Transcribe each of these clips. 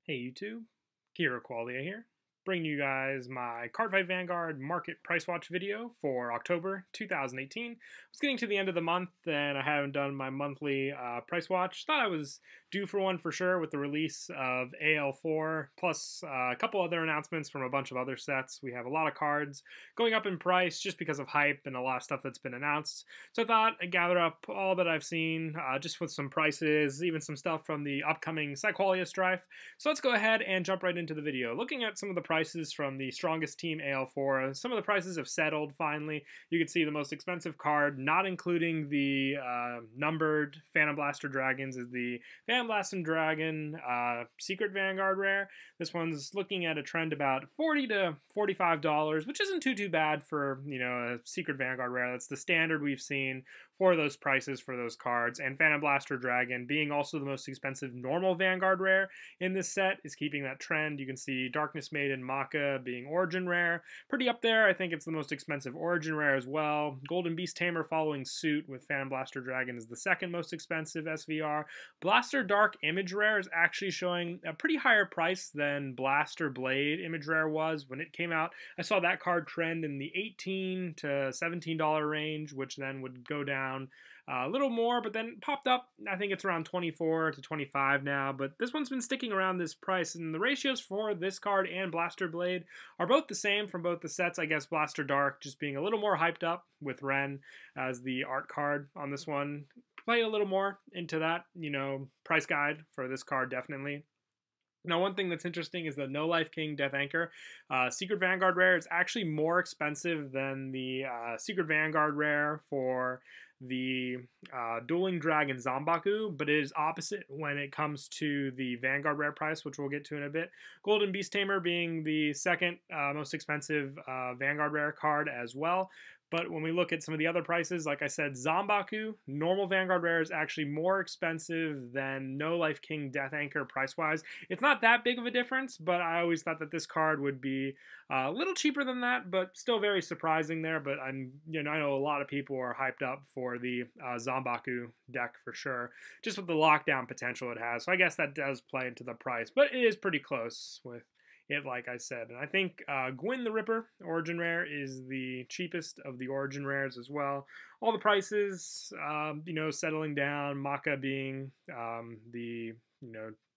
Hey YouTube, Kiraqualia here, bringing you guys my Cardfight Vanguard market price watch video for October 2018. It's getting to the end of the month and I haven't done my monthly price watch. Thought I was due for one for sure with the release of AL4 plus a couple other announcements from a bunch of other sets. We have a lot of cards going up in price just because of hype and a lot of stuff that's been announced. So I thought I'd gather up all that I've seen just with some prices, even some stuff from the upcoming Kiraqualia2's Strife. So let's go ahead and jump right into the video. Looking at some of the prices from the strongest team AL4, some of the prices have settled finally. You can see the most expensive card, not including the numbered Phantom Blaster Dragons, is the Phantom Blaster Dragon Secret Vanguard rare. This one's looking at a trend about $40 to $45, which isn't too bad for, a Secret Vanguard rare. That's the standard we've seen for those prices for those cards. And Phantom Blaster Dragon, being also the most expensive normal Vanguard rare in this set, is keeping that trend. You can see Darkness Maiden Maka being Origin rare, pretty up there. I think it's the most expensive Origin rare as well. Golden Beast Tamer following suit with Phantom Blaster Dragon is the second most expensive SVR. Blaster Dark Image rare is actually showing a pretty higher price than Blaster Blade Image rare was when it came out. I saw that card trend in the $18 to $17 range, which then would go down a little more, but then popped up. I think it's around 24 to 25 now, but this one's been sticking around this price, and the ratios for this card and Blaster Blade are both the same from both the sets. I guess Blaster Dark just being a little more hyped up with Ren as the art card on this one. Play a little more into that, price guide for this card definitely. Now, one thing that's interesting is the No Life King Death Anchor Secret Vanguard rare is actually more expensive than the Secret Vanguard rare for the Dueling Dragon Zombaku, but it is opposite when it comes to the Vanguard rare price, which we'll get to in a bit. Golden Beast Tamer being the second most expensive Vanguard rare card as well. But when we look at some of the other prices, like I said, Zombaku, normal Vanguard rare, is actually more expensive than No Life King Death Anchor price-wise. It's not that big of a difference, but I always thought that this card would be a little cheaper than that, but still very surprising there. But I know a lot of people are hyped up for the Zombaku deck for sure, just with the lockdown potential it has. So I guess that does play into the price, but it is pretty close with it, like I said. And I think Gwyn the Ripper Origin Rare is the cheapest of the Origin Rares as well. All the prices, settling down. Maka being the,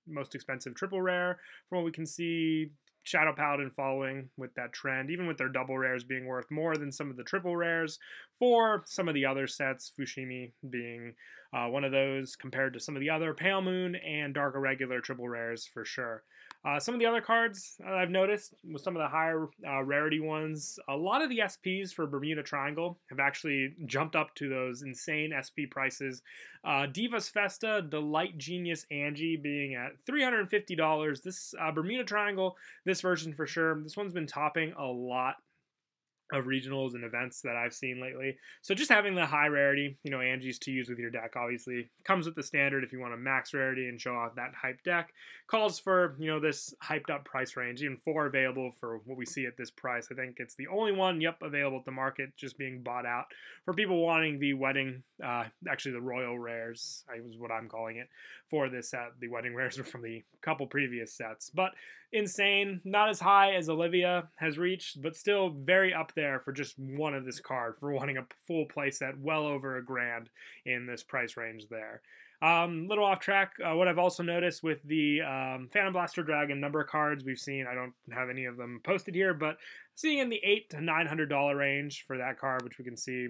most expensive triple rare from what we can see. Shadow Paladin following with that trend, even with their double rares being worth more than some of the triple rares for some of the other sets, Fushimi being one of those compared to some of the other Pale Moon and Dark Irregular triple rares for sure. Some of the other cards I've noticed with some of the higher rarity ones, a lot of the SPs for Bermuda Triangle have actually jumped up to those insane SP prices. Divas Festa, Delight Genius Angie being at $350. This Bermuda Triangle, this version for sure, this one's been topping a lot of regionals and events that I've seen lately. So just having the high rarity, Angie's to use with your deck obviously comes with the standard. If you want a max rarity and show off that hype deck, calls for, this hyped up price range. Even 4 available for what we see at this price. I think it's the only one, available at the market, just being bought out for people wanting the wedding, actually the royal rares, is what I'm calling it, for this set. The wedding rares are from the couple previous sets. But insane, not as high as Olivia has reached, but still very up there for just one of this card, for wanting a full playset well over $1,000 in this price range there. Little off track, what I've also noticed with the Phantom Blaster Dragon number of cards we've seen, I don't have any of them posted here, but seeing in the $800 to $900 range for that card, which we can see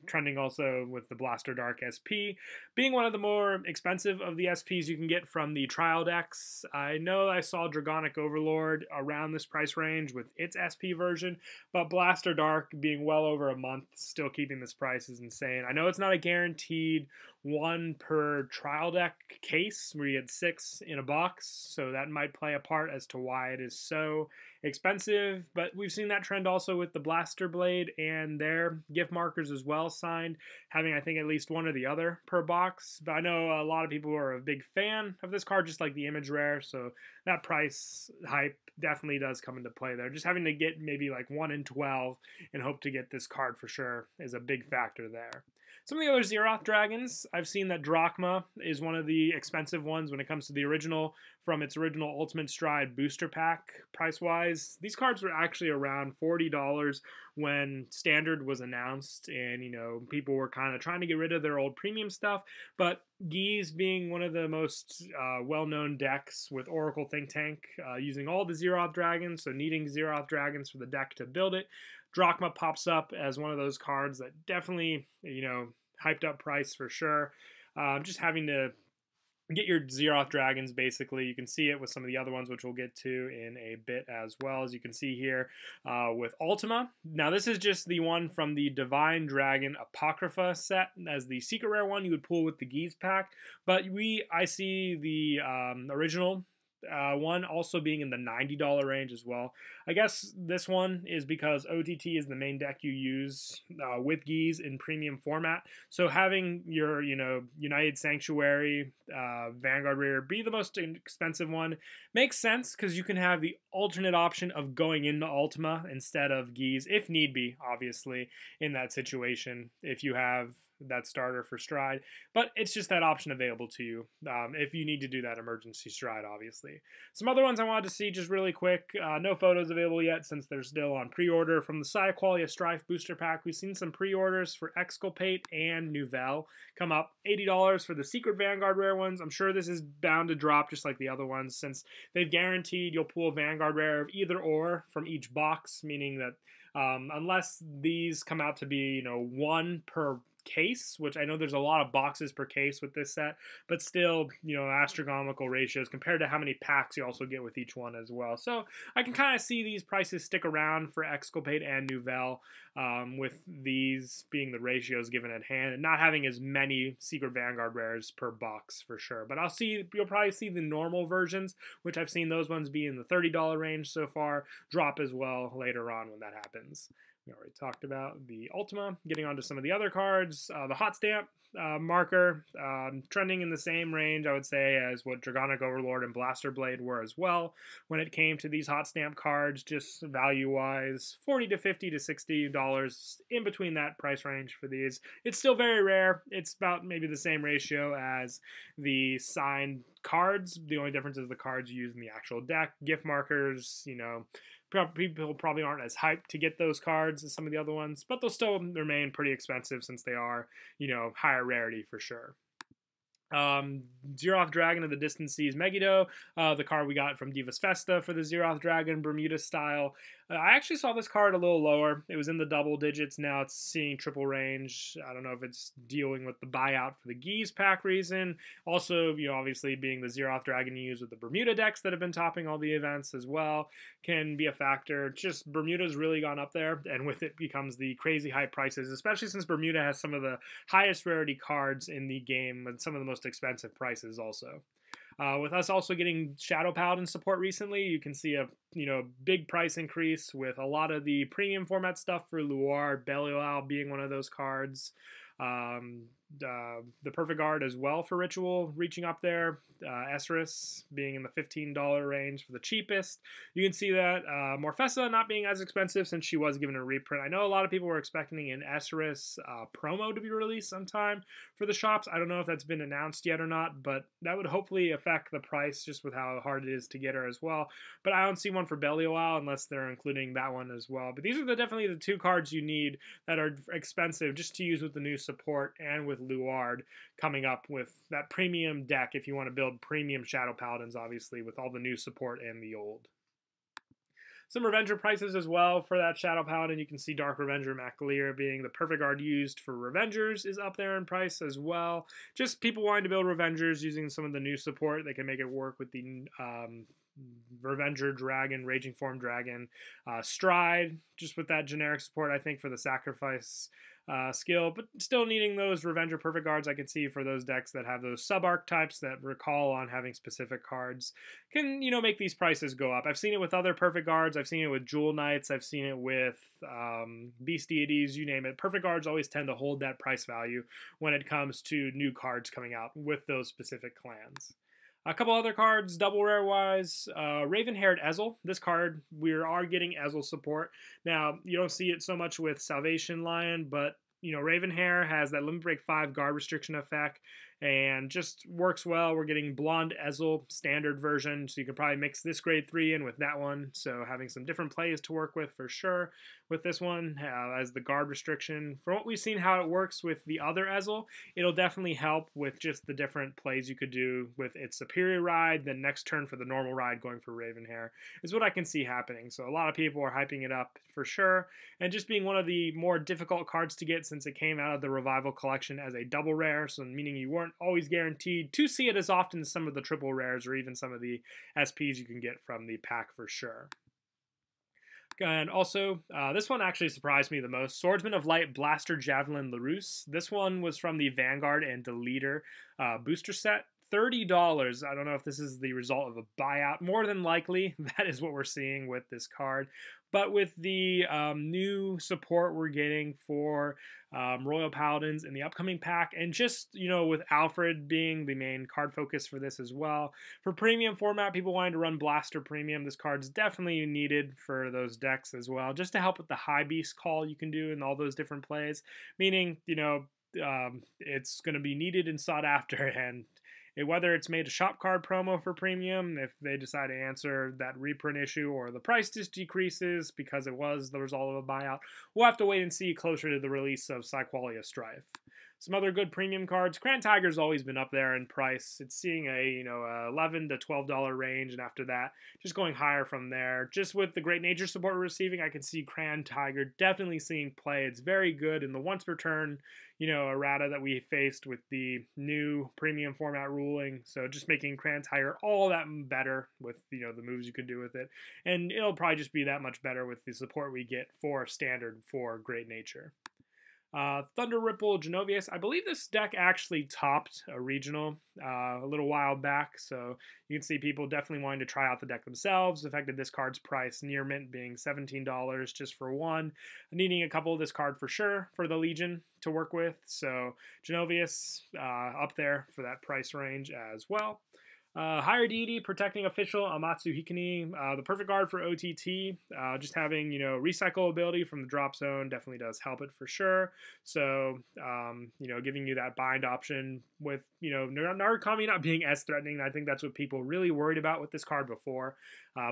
trending also with the Blaster Dark SP, being one of the more expensive of the SPs you can get from the trial decks. I know I saw Dragonic Overlord around this price range with its SP version, but Blaster Dark being well over a month, still keeping this price is insane. I know it's not a guaranteed one per trial deck case where you get 6 in a box, so that might play a part as to why it is so expensive, but we've seen that trend also with the Blaster Blade and their gift markers as well signed, having I think at least one or the other per box. But I know a lot of people are a big fan of this card, just like the image rare, so that price hype definitely does come into play there. Just having to get maybe like 1 in 12 and hope to get this card for sure is a big factor there. Some of the other Zeroth dragons, I've seen that Drachma is one of the expensive ones when it comes to the original from its original Ultimate Stride booster pack price-wise. These cards were actually around $40 when Standard was announced, and people were kind of trying to get rid of their old premium stuff. But Geese, being one of the most well-known decks with Oracle Think Tank, using all the Zeroth Dragons, so needing Zeroth Dragons for the deck to build it, Drachma pops up as one of those cards that definitely, hyped up price for sure. Just having to get your Zeroth Dragons, basically. You can see it with some of the other ones, which we'll get to in a bit as well, as you can see here with Ultima. Now, this is just the one from the Divine Dragon Apocrypha set. As the secret rare one, you would pull with the Geese pack. But I see the original one also being in the $90 range as well. I guess this one is because OTT is the main deck you use with Geese in premium format. So having your, United Sanctuary Vanguard rare be the most expensive one makes sense, because you can have the alternate option of going into Ultima instead of Geese, if need be, obviously, in that situation, if you have that starter for Stride. But it's just that option available to you if you need to do that emergency Stride, obviously. Some other ones I wanted to see just really quick. No photos available yet since they're still on pre-order. From the Kiraqualia Strife booster pack, we've seen some pre-orders for Exculpate and Nouvelle come up. $80 for the Secret Vanguard rare ones. I'm sure this is bound to drop just like the other ones, since they've guaranteed you'll pull a Vanguard rare of either or from each box, meaning that unless these come out to be, one per case, which I know there's a lot of boxes per case with this set, but still, astronomical ratios compared to how many packs you also get with each one as well. So I can kind of see these prices stick around for Exculpate and Nouvelle, with these being the ratios given at hand and not having as many Secret Vanguard rares per box for sure. But you'll probably see the normal versions, which I've seen those ones be in the $30 range so far, drop as well later on when that happens. We already talked about the Ultima. Getting onto some of the other cards, the Hot Stamp marker, trending in the same range, I would say, as what Dragonic Overlord and Blaster Blade were as well. When it came to these Hot Stamp cards, just value-wise, $40 to $50 to $60 in between that price range for these. It's still very rare. It's about maybe the same ratio as the signed cards. The only difference is the cards used in the actual deck. Gift markers, people probably aren't as hyped to get those cards as some of the other ones, but they'll still remain pretty expensive since they are, higher rarity for sure. Zeroth Dragon of the Distant Seas Megiddo, the card we got from Divas Festa for the Zeroth Dragon Bermuda style. I actually saw this card a little lower. It was in the double digits. Now it's seeing triple range. I don't know if it's dealing with the buyout for the Geese pack reason. Also, obviously being the Zeroth Dragon you use with the Bermuda decks that have been topping all the events as well can be a factor. Just Bermuda's really gone up there, and with it becomes the crazy high prices, especially since Bermuda has some of the highest rarity cards in the game and some of the most expensive prices also. With us also getting Shadow Paladin support recently, you can see a big price increase with a lot of the premium format stuff for Luar, Belial being one of those cards. The Perfect Guard as well for Ritual reaching up there. Esris being in the $15 range for the cheapest. You can see that Morfessa not being as expensive since she was given a reprint. I know a lot of people were expecting an Esris promo to be released sometime for the shops. I don't know if that's been announced yet or not, but that would hopefully affect the price just with how hard it is to get her as well. But I don't see one for Belial unless they're including that one as well. But these are definitely the two cards you need that are expensive just to use with the new support and with Luard coming up with that premium deck if you want to build premium Shadow Paladins, obviously, with all the new support and the old. Some Revenger prices as well for that Shadow Paladin. You can see Dark Revenger Maclear being the perfect guard used for Revengers is up there in price as well. Just people wanting to build Revengers using some of the new support. They can make it work with the Revenger Dragon, Raging Form Dragon, Stride, just with that generic support, I think, for the Sacrifice skill, but still needing those Revenger Perfect Guards. I can see for those decks that have those sub-archetypes that recall on having specific cards can, make these prices go up. I've seen it with other Perfect Guards. I've seen it with Jewel Knights. I've seen it with Beast Deities, you name it. Perfect Guards always tend to hold that price value when it comes to new cards coming out with those specific clans. A couple other cards, double rare wise, Ravenhair Ezel. This card, we are getting Ezel support. Now, you don't see it so much with Salvation Lion, but Ravenhair has that Limit Break 5 guard restriction effect, and just works well. We're getting Blonde Ezel standard version, so you can probably mix this grade 3 in with that one, so having some different plays to work with for sure with this one as the guard restriction. From what we've seen how it works with the other Ezel, it'll definitely help with just the different plays you could do with its superior ride, then next turn for the normal ride going for Ravenhair is what I can see happening. So a lot of people are hyping it up for sure, and just being one of the more difficult cards to get since it came out of the Revival collection as a double rare, so meaning you weren't always guaranteed to see it as often as some of the triple rares or even some of the SPs you can get from the pack for sure. And also, this one actually surprised me the most. Swordsman of Light Blaster Javelin LaRousse. This one was from the Vanguard and Deleter booster set. $30. I don't know if this is the result of a buyout. More than likely, that is what we're seeing with this card. But with the new support we're getting for Royal Paladins in the upcoming pack, and just, with Alfred being the main card focus for this as well. For premium format, people wanting to run Blaster Premium, this card's definitely needed for those decks as well, just to help with the high beast call you can do in all those different plays. Meaning, it's going to be needed and sought after, and whether it's made a shop card promo for premium, if they decide to answer that reprint issue, or the price just decreases because it was the result of a buyout, we'll have to wait and see closer to the release of Kiraqualia Strife. Some other good premium cards. Cran Tigers always been up there in price. It's seeing a $11 to $12 range, and after that, just going higher from there. Just with the great nature support we're receiving, I can see Cran Tiger definitely seeing play. It's very good in the once per turn, errata that we faced with the new premium format ruling. So just making Cran Tiger all that better with the moves you could do with it, and it'll probably just be that much better with the support we get for standard for great nature. Thunder Ripple Genovia. I believe this deck actually topped a regional a little while back, so you can see people definitely wanting to try out the deck themselves. Affected this card's price near mint being $17 just for one. Needing a couple of this card for sure for the Legion to work with, so Genovia up there for that price range as well. Higher Deity, Protecting Official, Omatsu Hikini, the perfect card for OTT. Just having, recycle ability from the drop zone definitely does help it for sure. So, giving you that bind option with, Narukami not being as threatening. I think that's what people really worried about with this card before.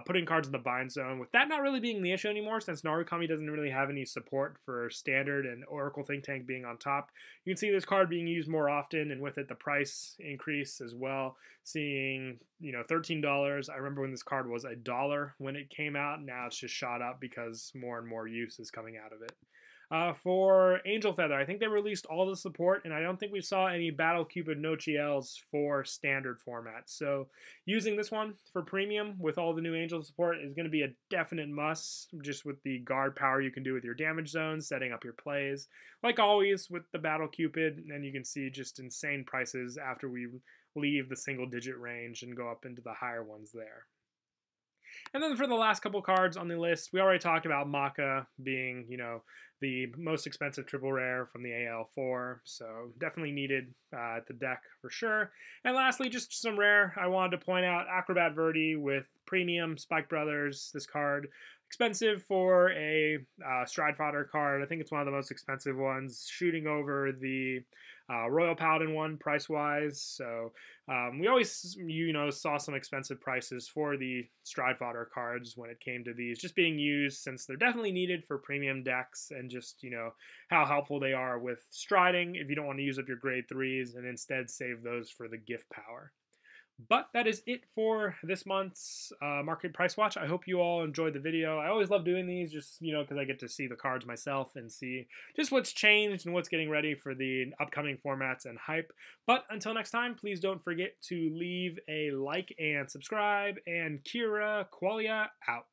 Putting cards in the bind zone, with that not really being the issue anymore, since Narukami doesn't really have any support for standard and Oracle Think Tank being on top. You can see this card being used more often, and with it the price increase as well. Seeing, $13. I remember when this card was $1 when it came out. Now it's just shot up because more and more use is coming out of it. For Angel Feather, I think they released all the support, and I don't think we saw any Battle Cupid Nochiels for standard formats. So using this one for premium with all the new Angel support is going to be a definite must, just with the guard power you can do with your damage zones, setting up your plays. Like always with the Battle Cupid, and you can see just insane prices after we leave the single-digit range and go up into the higher ones there. And then for the last couple cards on the list, we already talked about Maka being, the most expensive triple rare from the AL4, so definitely needed at the deck for sure. And lastly, just some rare I wanted to point out, Acrobat Verde with premium Spike Brothers. This card, expensive for a Stride Fodder card. I think it's one of the most expensive ones, shooting over the Royal Paladin one price-wise. So we always, saw some expensive prices for the Stride Fodder cards when it came to these just being used, since they're definitely needed for premium decks, and just, how helpful they are with striding if you don't want to use up your grade 3s and instead save those for the gift power. But that is it for this month's Market Price Watch. I hope you all enjoyed the video. I always love doing these just, because I get to see the cards myself and see just what's changed and what's getting ready for the upcoming formats and hype. But until next time, please don't forget to leave a like and subscribe, and Kiraqualia out.